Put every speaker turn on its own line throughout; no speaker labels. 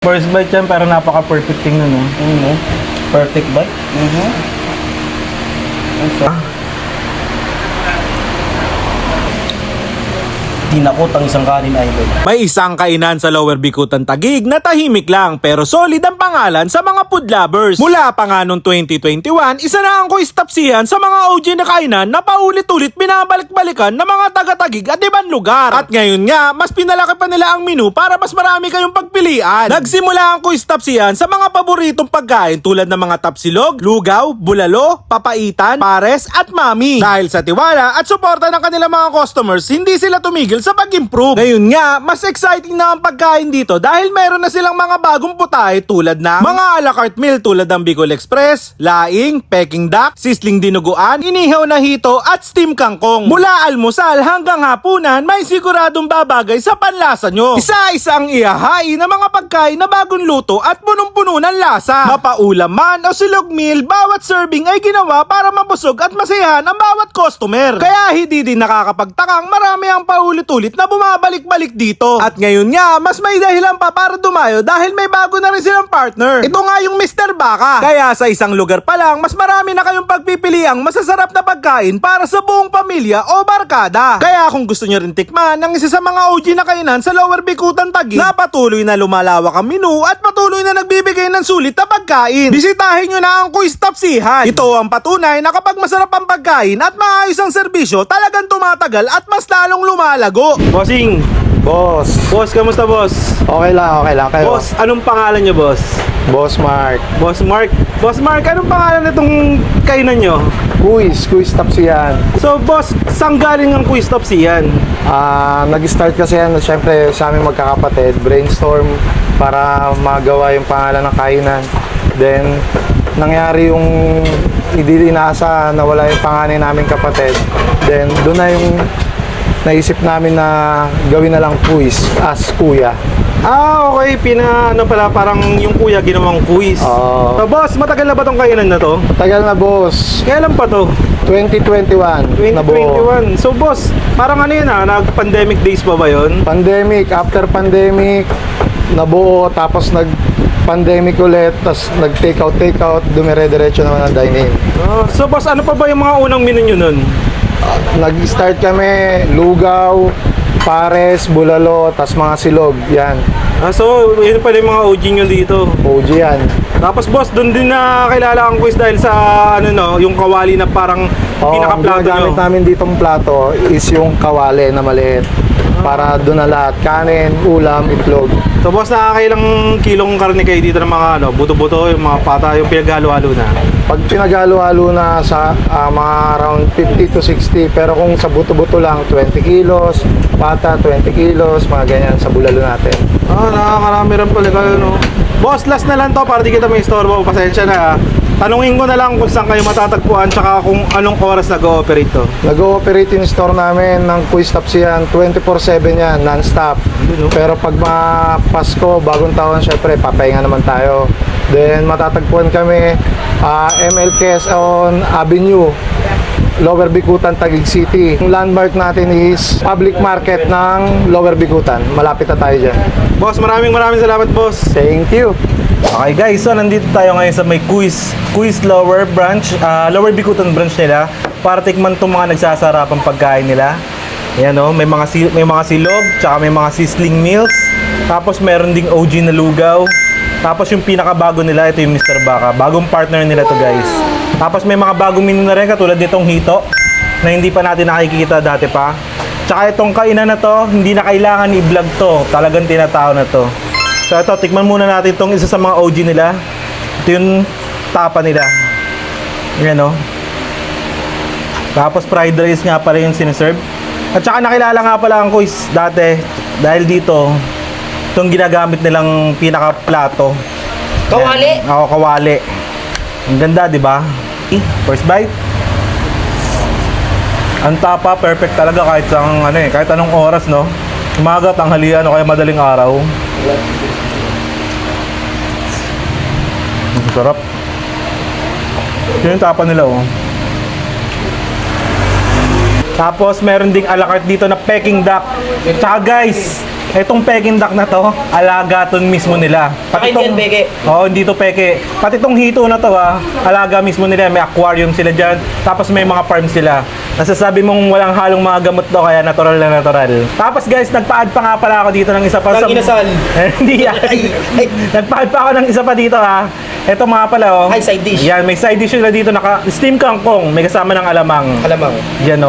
First bite yan, pero napaka-perfect tingnan, no? Perfect bite.
Dinakot ang isang kanin, idol.
May isang kainan sa Lower Bicutan Taguig na tahimik lang pero solid ang pangalan sa mga food lovers. Mula pa nga noong 2021, isa na ang kuistapsihan sa mga OG na kainan na paulit-ulit binabalik-balikan ng mga taga-Taguig at ibang lugar. At ngayon nga, mas pinalaki pa nila ang menu para mas marami kayong pagpilian. Nagsimula ang kuistapsihan sa mga paboritong pagkain tulad ng mga tapsilog, lugaw, bulalo, papaitan, pares at mami. Dahil sa tiwala at suporta ng kanilang mga customers, hindi sila tumigil sa pag-improve. Ngayon nga, mas exciting na ang pagkain dito dahil meron na silang mga bagong putahe tulad ng mga a la carte meal tulad ng Bicol Express, laing, peking duck, sisling dinuguan, inihaw na hito at steam kangkong. Mula almusal hanggang hapunan, may siguradong babagay sa panlasa nyo. Isa-isa ang ihahain ng mga pagkain na bagong luto at punong-puno ng lasa. Mapaulam man o silog meal, bawat serving ay ginawa para mabusog at masayahan ang bawat customer. Kaya hindi din nakakapagtakang marami ang paulit-ulit na bumabalik-balik dito. At ngayon nga, mas may dahilan pa para dumayo dahil may bago na rin silang partner. Ito nga yung Mr. Baka. Kaya sa isang lugar pa lang, mas marami na kayong pagpipiliang masasarap na pagkain para sa buong pamilya o barkada. Kaya kung gusto nyo rin tikman ng isa sa mga OG na kainan sa Lower Bicutan Taguig na patuloy na lumalawak ang menu at patuloy na nagbibigay ng sulit na pagkain, bisitahin nyo na ang Kuistapsihan. Ito ang patunay na kapag masarap ang pagkain at maayos ang serbisyo, talagang tumatagal at mas lalong lumalago.
Bossing!
Boss,
Boss, kamusta boss?
okay lang. Kayo?
Boss, anong pangalan nyo boss?
Boss Mark.
Boss Mark. Boss Mark, anong pangalan nitong kainan nyo?
Quiz Tapsiyan.
So boss, saan galing ang Kuistapsihan?
Nag-start kasi yan, syempre sa aming magkakapatid, brainstorm para magawa yung pangalan ng kainan. Then, nangyari yung hindi inaasahan na wala yung pangalan naming kapatid. Then, doon na yung naisip namin na gawin na lang quiz as kuya.
Okay. Ano pala, parang yung kuya ginawang quiz. So boss, matagal na ba tong kainan na to?
Tagal na, boss.
Kailan pa to?
2021. Nabuo.
2021. So boss, parang ano yun nag-pandemic days pa ba yun?
Pandemic, after pandemic, nabuo, tapos nag-pandemic ulit, tapos nag-take out, dumire-diretso naman ang dine-in.
So boss, ano pa ba yung mga unang menu nyo nun?
Nag-start kami, lugaw, pares, bulalo, tas mga silog, yan.
So yun pala yung mga OG nyo dito.
OG yan.
Tapos boss, doon din na kilala ang quiz dahil sa yung kawali na parang pinaka-plato
Ang ginagamit
nyo.
namin ditong plato is yung kawali na maliit. Para doon na lahat, kanin, ulam, itlog.
So boss, nakakailang kilong karne kayo dito ng mga buto-buto, yung mga pata, yung pinaghalo-halo na?
Pag pinaghalo-halo na sa mga around 50 to 60, pero kung sa buto-buto lang, 20 kilos, pata, 20 kilos, mga ganyan sa bulalo natin.
Nakakarami rin pala kayo, no? Boss, last na lang to para di kita may istorbo. Pasensya na. Tanungin ko na lang kung saan kayo matatagpuan tsaka kung anong oras nag-ooperate to.
Nag-ooperate yung store namin ng Kuistapsihan, 24/7 yan, non-stop. Pero pag Pasko, bagong taon, syempre, papahinga naman tayo. Then, matatagpuan kami, ML Quezon Avenue, Lower Bicutan, Taguig City. Yung landmark natin is public market ng Lower Bicutan. Malapit na tayo dyan.
Boss, maraming salamat, boss.
Thank you.
Okay guys, so nandito tayo ngayon sa may Quiz Lower branch, Lower Bicutan branch nila para tikman itong mga nagsasarapang pagkain nila. Ayan may mga silog, tsaka may mga sizzling meals. Tapos meron ding OG na lugaw. Tapos yung pinakabago nila, ito yung Mr. Baka. Bagong partner nila to guys. Tapos may mga bagong menu na rin katulad nitong hito na hindi pa natin nakikita dati pa. Tsaka itong kainan na to, hindi na kailangan i-vlog to. Talagang tinatao na to. So ito, tikman muna natin itong isa sa mga OG nila. Ito yung tapa nila. Ayan Tapos fried rice nga pala yung siniserve. At saka nakilala nga pala ang quiz dati dahil dito, itong ginagamit nilang pinaka-plato.
Kawali?
Ako, kawali. Ang ganda, di ba? First bite. Ang tapa, perfect talaga kahit kahit anong oras, no? Umaga, tanghalian o kaya madaling araw. Ang sarap. Yun yung tapa nila, Tapos meron ding a la carte dito na peking duck. Tsaka guys, Etong Peking duck na to, alaga to mismo nila.
Saka hindi yan peke.
Oo, hindi to peke. Pati tong hito na to alaga mismo nila. May aquarium sila dyan. Tapos may mga farm sila. Nasasabi mong walang halong mga gamot to, kaya natural na natural. Tapos guys, nagpa-add pa nga pala ako dito ng isa pa.
Ang inasal.
Hindi yan.
Ay.
Nagpa-add pa ako ng isa pa dito Ito mga pala
Ay, side dish.
Yan, may side dish na dito. Steam kangkong. May kasama ng alamang.
Alamang.
Yan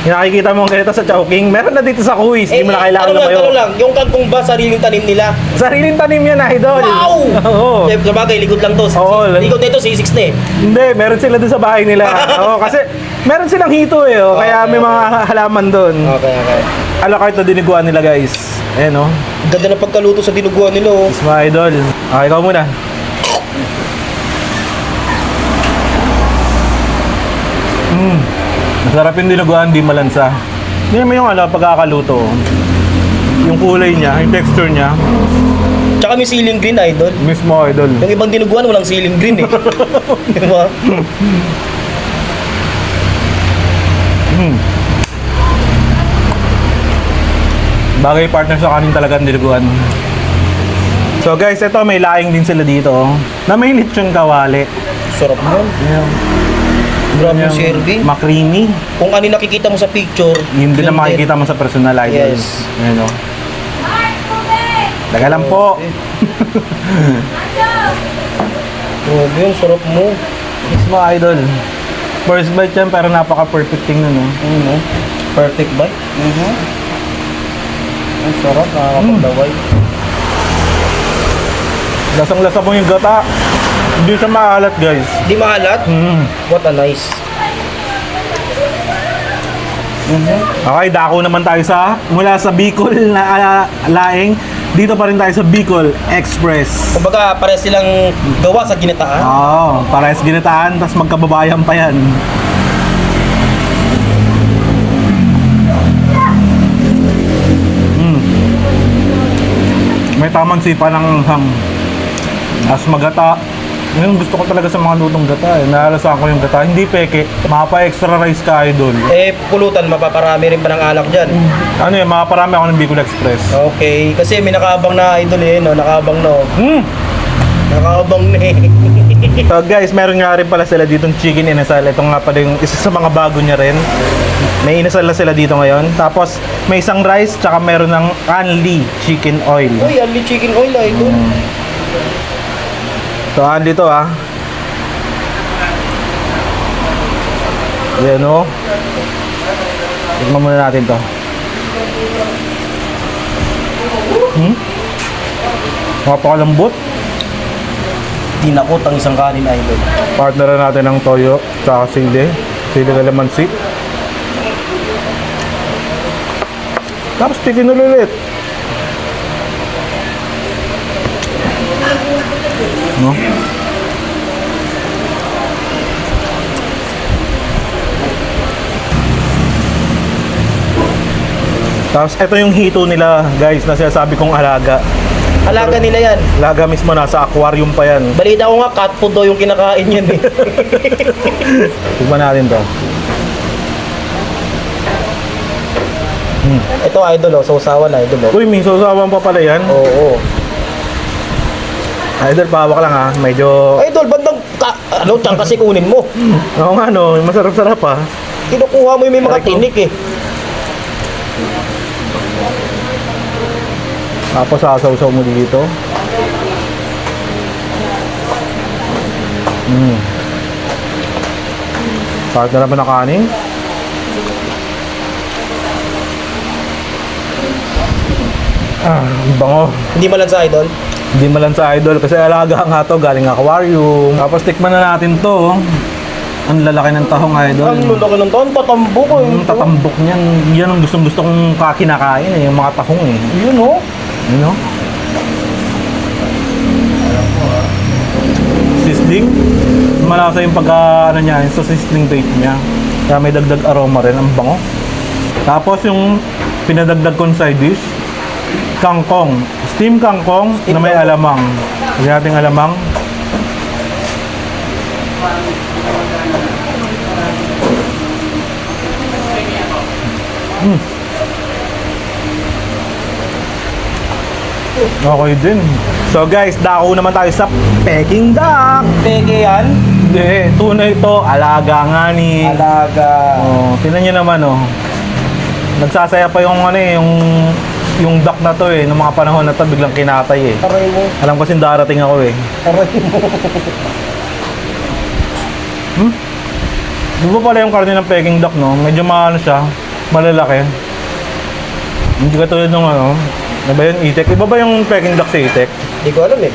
Yung nakikita mo ganito sa Chowking, meron na dito sa Kuwis. Hindi mo na kailangan lumayo.
Ano lang, yung kangkong ba sariling tanim nila?
Sariling tanim yan, idol.
Wow!
Oo.
Sabagay, likod lang to.
Oo.
Likod nito, C6 na eh.
Hindi, meron sila doon sa bahay nila. Oo, kasi meron silang hito kaya may mga halaman doon.
Okay.
A la carte na diniguan nila, guys. Ayan
Ganda ng pagkaluto sa dinuguan nila oh.
Is mga idol. Okay, ikaw muna. Masarap yung dinuguan, di malansa. Hindi naman yung pagkakaluto. Yung kulay niya, yung texture niya,
Tsaka may ceiling green, idol.
mismo idol.
Yung ibang dinuguan, walang ceiling green eh. Diba?
Bagay partner sa kanin talaga ang dinuguan. So guys, ito may laing din sila dito. Na may lechon kawali.
Sarap mo. Grabe yung serving.
Makrimi.
Kung ano yung nakikita mo sa picture,
Yun din na makikita mo sa personal idol.
Yes.
Ayan Daga lang po.
grabe yung sarap mo.
Mismo idol. First bite yan pero napaka-perfect tingnan
Perfect bite. Ang sarap, nakakapaglaway.
Lasang-lasa mo yung gata. Hindi siya maalat guys.
Di maalat? What a nice.
Okay, dako naman tayo mula sa Bicol na laing. Dito pa rin tayo sa Bicol Express.
Kumbaga, pares silang gawa sa ginataan.
Oo, parehas ginataan, tapos magkababayan pa yan. May tamang sipa ng ham. As magata. Yung gusto ko talaga sa mga lutong gata Naalasa ko yung gata. Hindi peke. Mapa-extra rice ka, idol.
Pulutan, mapaparami rin pa ng alak dyan.
Ano yun, makaparami ako ng Bicol Express.
Okay, kasi may nakaabang na idol no? Nakaabang no? Nakaabang na eh.
So guys, meron nga rin pala sila ditong chicken inasal. Ito nga pala yung isa sa mga bago niya rin. May inasal na sila dito ngayon. Tapos may isang rice, tsaka meron ng only chicken oil.
Uy, only chicken oil idol.
So only to Yan Tignan muna natin to. Mapakalambot.
Tinakot ang isang kanin idol.
Partneran natin ng toyo, tsaka sili. Sili kalamansi. Tapos chicken ulit. Tapos ito yung hito nila guys na sinasabi kong alaga.
Alaga nila yan.
Alaga mismo, nasa aquarium pa yan.
Balita ko nga, cat food daw yung kinakain yan eh.
Tignan natin to.
Ito idol sausawan idol
Uy, may sausawan pa pala yan.
Oo.
Idol, pawak lang medyo...
Idol, bandang tiyan kasi kunin mo.
Oo nga masarap-sarap
Kinukuha mo yung may mga
Aray ko.
tinik eh.
Tapos sasaw-saw mo dito. Part na naman ng kanin. Ang bango.
Hindi malansa idol.
Hindi malansa idol kasi alaga nga to, galing aquarium. Tapos tikman na natin to. Ang lalaki ng tahong idol.
Ang lulaki ng taon, tatambo ko
Yung tatambok niyan, yan ang gustong-gusto kong kinakain yung mga tahong
Yun oh.
Yun Sizzling. Malasa yung niya, yung sa sizzling bait niya. Kaya may dagdag aroma rin, ang bango. Tapos yung pinadagdag kong side dish, kangkong. Steam kangkong na may alamang. Kasi nating alamang. Okay din. So guys, dako naman tayo sa Peking duck.
Peke yan.
Hindi, tunay ito. Alaga nga ni.
Alaga.
Oh, tingnan niyo naman oh. Nagsasaya pa yung ano eh, yung duck na to eh, nung mga panahon na to biglang kinatay eh.
Aray mo.
Alam ko sin darating ako eh.
Aray mo.
Di ba pala yung karne ng Peking duck no? Medyo maano siya, malalaki. Hindi katulad ng ano, ano ba yun, itik? Iba ba yung Peking duck sa itik?
Hindi ko alam eh.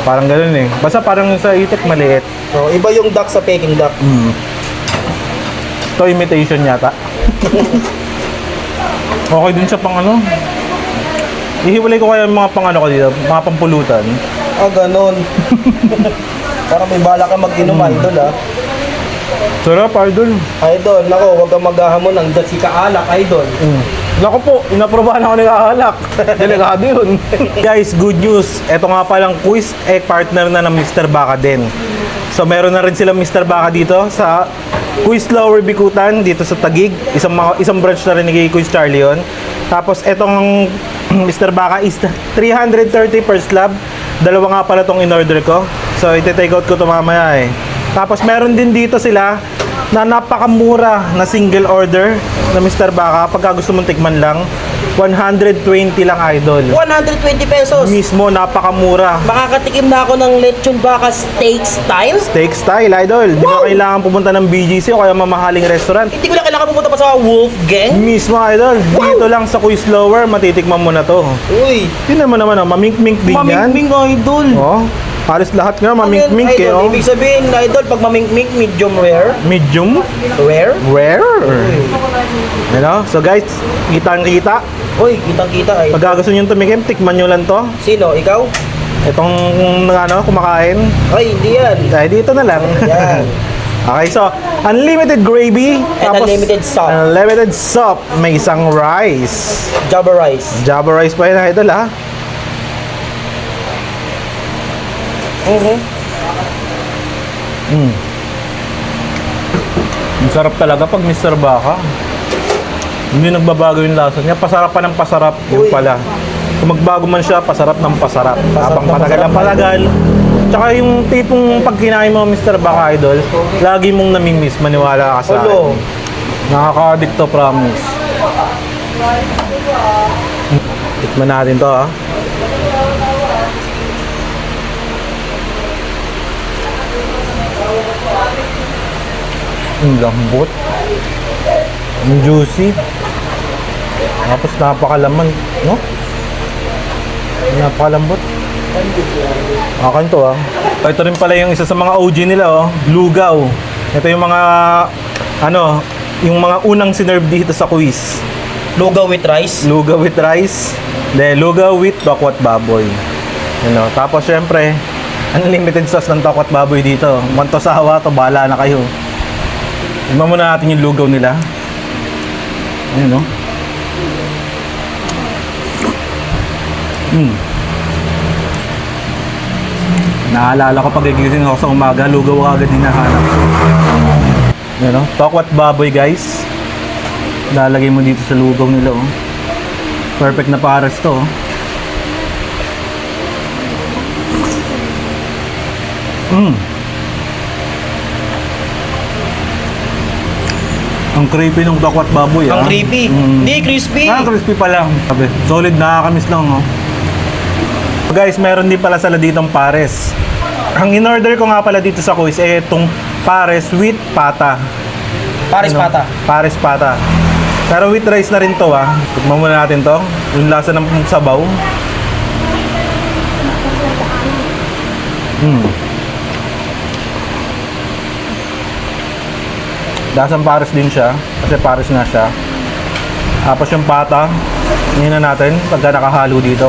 Parang ganun eh. Basta parang sa itik maliit.
So, iba yung duck sa Peking duck.
Ito imitation yata. Okay din siya pang ano. Ihiwalay ko kaya yung mga pang ano ko dito, mga pampulutan.
Ah, ganon. Parang may bala ka mag-inom, idol ah.
Sarap, idol.
Idol, nako, huwag kang maghahamon ng dasi kaalak, idol.
Naku po, inaprobahan ako ni Kahalak. Delikado yun. Guys, good news. Ito nga palang quiz, partner na ng Mr. Baka din. So meron na rin sila Mr. Baka dito sa Quiz Lower Bikutan, dito sa Taguig. Isang branch na rin ni Quiz Charlie yun. Tapos etong Mr. Baka is 330 per slab. Dalawa nga pala tong in-order ko. So iti-take out ko to mamaya eh. Tapos meron din dito sila na napakamura na single order na Mr. Baka pagka gusto mong tikman lang 120 lang, idol.
120 pesos.
Mismo napakamura.
Makakatikim na ako ng lechon baka steak style.
Steak style, idol. Di ba
Wow!
kailangan pumunta ng BGC o kaya mamahaling restaurant?
Hindi ko na kailangan pumunta pa sa Wolfgang.
Mismo, idol. Dito lang sa Quiz Lower, matitikman mo na to.
Uy,
Tingnan mo naman, oh, mamink-mink din yan.
mamingming idol.
Oh, halos lahat nga mamink-mink eh.
Idol,
Oh.
ibig sabihin, idol, pag mamingming, medium rare.
Medium
Rare?
rare. You know? So guys, kitang-kita.
Uy, kitang-kita ay.
Pag gusto nyo tumikim, tikman nyo lang to.
Sino? Ikaw?
Itong ano, kumakain.
Ay, hindi yan.
Dahil dito na lang.
Yan.
Okay, so unlimited gravy.
And unlimited sauce.
Unlimited soup. May isang rice.
Java rice.
Java rice pa yun, idol ha. Ang sarap talaga pag Mr. Baka. Hindi nagbabago yung lasa niya. Pasarap pa ng pasarap. Yung
Uy.
pala. Kung magbago man siya, pasarap ng pasarap. Habang
ng
patagal ang
pasarap.
patagal. Tsaka yung tipong pag kinain mo Mr. Baka, idol, lagi mong namimiss, maniwala ka sa
Olo.
akin. Nakaka-addict to, promise. Tikman natin to ha. Ang lambot. Ang juicy. Tapos napakalaman, no? Napakalambot. Akin to ah. Ito rin pala yung isa sa mga OG nila oh, lugaw. Ito yung mga ano, yung mga unang sinerve dito sa quiz.
Lugaw with rice.
Lugaw with rice, lugaw with tokwat baboy. You know, tapos syempre, unlimited sauce ng tokwat baboy dito. Manto sawa to, bahala na kayo. Tignan muna natin yung lugaw nila. Ayun no. Naalala ko pag gigising ako sa umaga, lugaw agad din nahanap. Ayun no, tokwat baboy guys. Lalagay mo dito sa lugaw nila oh. Perfect na pares to oh. Ang creepy ng dakwat baboy ah.
Ang creepy. Hindi, crispy.
Crispy pa lang. Sabi, solid, nakakamiss lang oh. Guys, meron din pala sila ditong pares. Ang in-order ko nga pala dito sa quiz eh itong pares with pata.
Paris
Ano?
pata.
Pares pata. Pero with rice na rin to ah. Tikman muna natin to. Yung lasa ng sabaw. Lasang pares din siya. Kasi pares nga siya. Tapos yung pata. Ngayon na natin. Pagka nakahalo dito.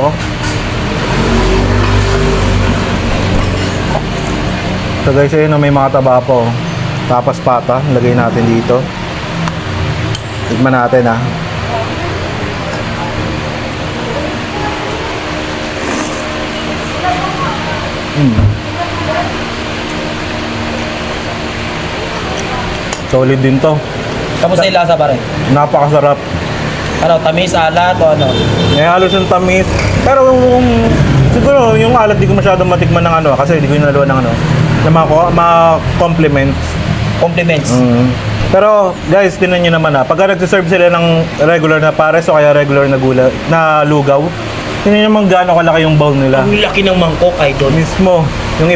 So guys, ayun may mga taba po. Tapos pata. Lagay natin dito. Tignan natin ah. Solid din to.
Kamusta yung lasa pare?
Napakasarap.
Ano, tamis, alat o ano?
May halos yung tamis. Pero siguro yung alat di ko masyadong matikman ng ano kasi di ko inalawan ng ano ng mga compliments.
Compliments.
Pero guys, tinan nyo naman pagka nagsiserve sila ng regular na pares o kaya regular na na lugaw, tinan nyo naman gaano kalaki yung bowl nila.
Ang laki ng mangkok, idol.
Mismo, yung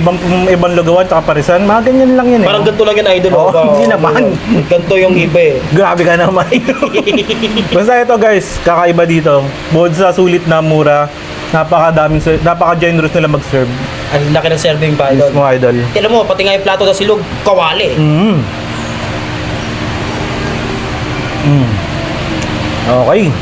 ibang lugawan at parisan, mga ganyan lang yun eh.
Parang ganito lang yan, idol.
Oo, hindi naman.
Ganito yung iba eh.
Grabe ka naman. Basta ito guys, kakaiba dito. Bukod sa sulit na mura, napaka-generous nila mag-serve.
Ang laki ng serving pa, idol.
Mismo idol.
Alam mo, pati nga yung plato na silog, kawali.
Okay.